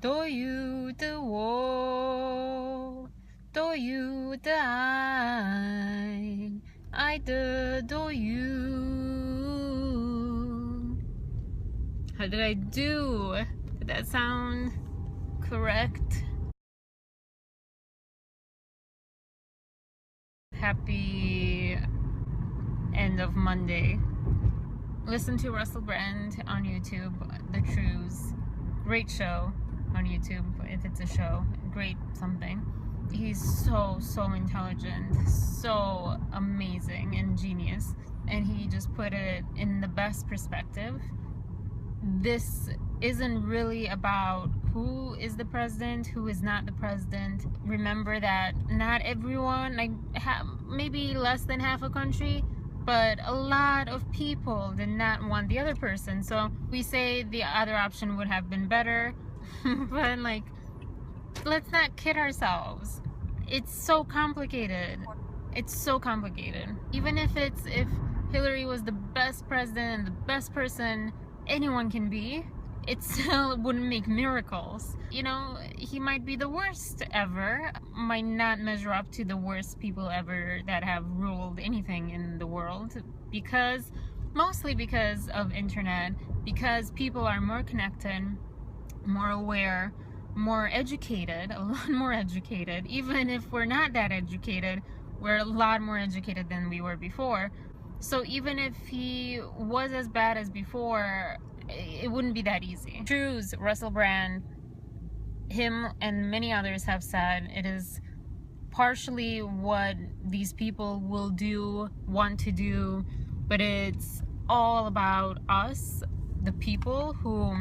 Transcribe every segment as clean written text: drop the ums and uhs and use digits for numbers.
多余的我，多余的爱，爱的多余。How did I do? Did that sound correct? Happy end of Monday. Listen to Russell Brand on YouTube, The Truths. Great show on YouTube, if it's a show. Great something. He's so intelligent, so amazing and genius. And he just put it in the best perspective. This isn't really about who is the president, who is not the president. Remember that not everyone, like maybe less than half a country, but a lot of people did not want the other person. So we say the other option would have been better, but like, let's not kid ourselves. It's so complicated. It's so complicated. Even if Hillary was the best president and the best person anyone can be, it still wouldn't make miracles. You know, he might be the worst ever, might not measure up to the worst people ever that have ruled anything in the world, mostly because of internet, because people are more connected, more aware, more educated, a lot more educated. Even if we're not that educated, we're a lot more educated than we were before. So even if he was as bad as before, it wouldn't be that easy. Truths, Russell Brand, him and many others have said it is partially what these people will do, want to do, but it's all about us, the people who,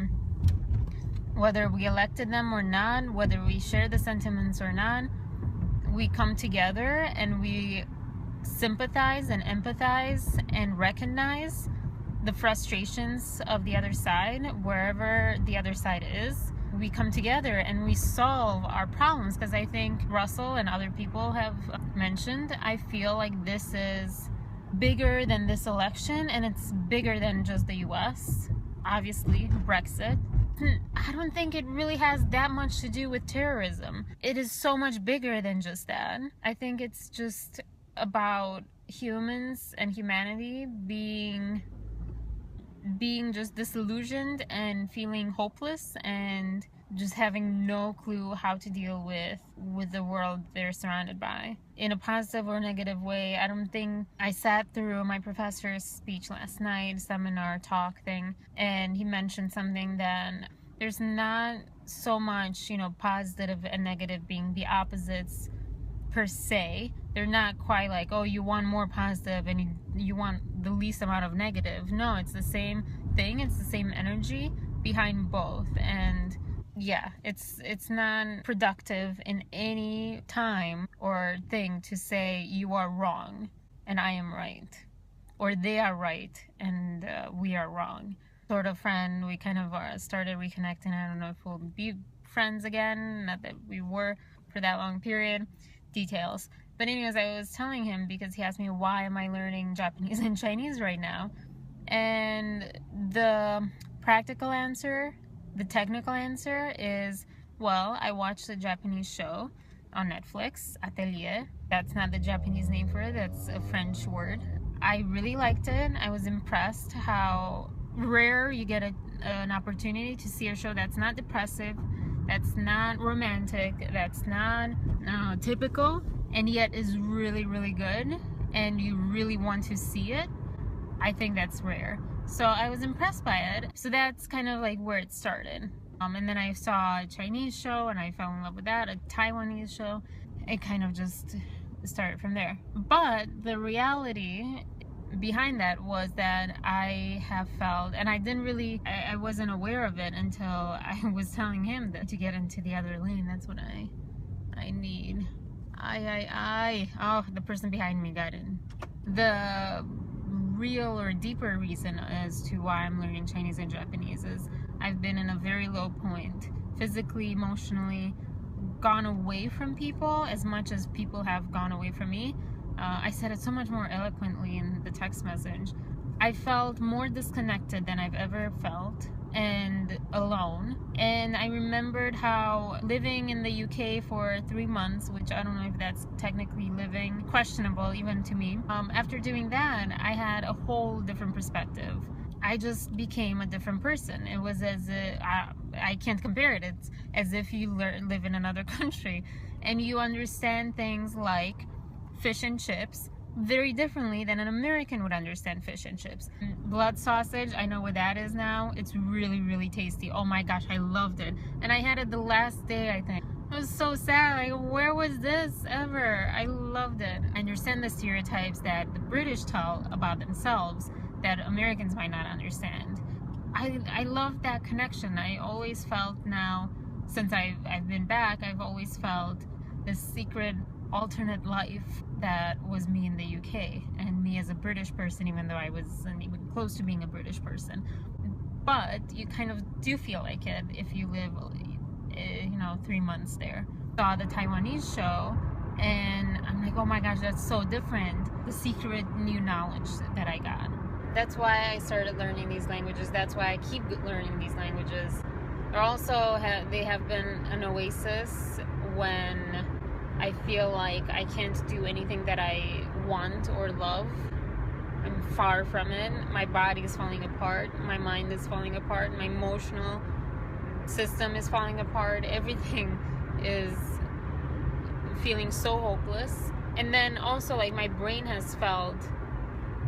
whether we elected them or not, whether we share the sentiments or not, we come together and we sympathize and empathize and recognize the frustrations of the other side, wherever the other side is. We come together and we solve our problems, because I think Russell and other people have mentioned, I feel like this is bigger than this election, and it's bigger than just the US. Obviously, Brexit. I don't think it really has that much to do with terrorism. It is so much bigger than just that. I think it's just about humans and humanity being just disillusioned and feeling hopeless and just having no clue how to deal with the world they're surrounded by, in a positive or negative way. I don't think I sat through my professor's speech last night, seminar talk thing, and he mentioned something that there's not so much, positive and negative being the opposites per se. They're not quite like, oh, you want more positive and you want the least amount of negative. No, it's the same thing. It's the same energy behind both. And yeah, it's not productive in any time or thing to say you are wrong and I am right, or they are right and we are wrong. Sort of friend, we kind of started reconnecting. I don't know if we'll be friends again, not that we were for that long period. Details. But anyways, I was telling him, because he asked me, why am I learning Japanese and Chinese right now? And the practical answer, the technical answer is, well, I watched a Japanese show on Netflix, Atelier. That's not the Japanese name for it, that's a French word. I really liked it. I was impressed how rare you get an opportunity to see a show that's not depressive, that's not romantic, that's not typical, and yet is really, really good, and you really want to see it. I think that's rare. So I was impressed by it. So that's kind of like where it started. And then I saw a Chinese show and I fell in love with that, a Taiwanese show. It kind of just started from there. But the reality behind that was that I have felt, and I wasn't aware of it until I was telling him that to get into the other lane, that's what I need. Oh, the person behind me got in. The real or deeper reason as to why I'm learning Chinese and Japanese is I've been in a very low point, physically, emotionally, gone away from people as much as people have gone away from me. I said it so much more eloquently in the text message. I felt more disconnected than I've ever felt and alone. And I remembered how living in the UK for 3 months, which I don't know if that's technically living, questionable even to me. After doing that, I had a whole different perspective. I just became a different person. It was as if, I can't compare it. It's as if you live in another country and you understand things like fish and chips very differently than an American would understand fish and chips. Blood sausage, I know what that is now. It's really, really tasty. Oh my gosh, I loved it. And I had it the last day, I think. I was so sad. Like, where was this ever? I loved it. I understand the stereotypes that the British tell about themselves that Americans might not understand. I love that connection. I always felt now, since I've been back, I've always felt this secret alternate life that was me in the UK and me as a British person, even though I wasn't even close to being a British person. But you kind of do feel like it if you live, 3 months there. Saw the Taiwanese show and I'm like, oh my gosh, that's so different. The secret new knowledge that I got. That's why I started learning these languages. That's why I keep learning these languages. They have been an oasis when I feel like I can't do anything that I want or love. I'm far from it. My body is falling apart. My mind is falling apart. My emotional system is falling apart. Everything is feeling so hopeless. And then also, like, my brain has felt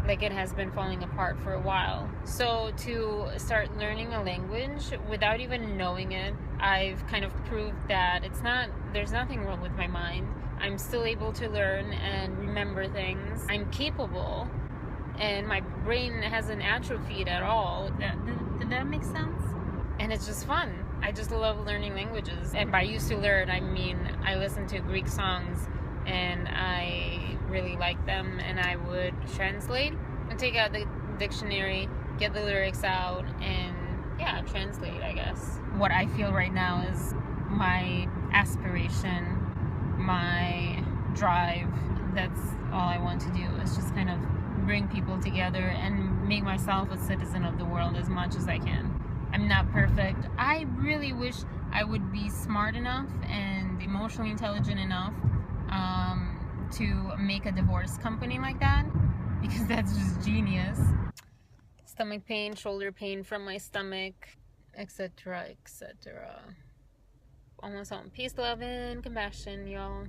like it has been falling apart for a while. So to start learning a language without even knowing it, I've kind of proved that there's nothing wrong with my mind. I'm still able to learn and remember things. I'm capable and my brain hasn't atrophied at all. Did that make sense? And it's just fun. I just love learning languages. And by used to learn, I mean I listen to Greek songs and I really like them, and I would translate and take out the dictionary, get the lyrics out, and translate, I guess. What I feel right now is my aspiration, my drive. That's all I want to do, is just kind of bring people together and make myself a citizen of the world as much as I can. I'm not perfect. I really wish I would be smart enough and emotionally intelligent enough to make a divorce company like that, because that's just genius. Stomach pain, shoulder pain from my stomach, etc., etc. Almost home. Peace, love, and compassion, y'all.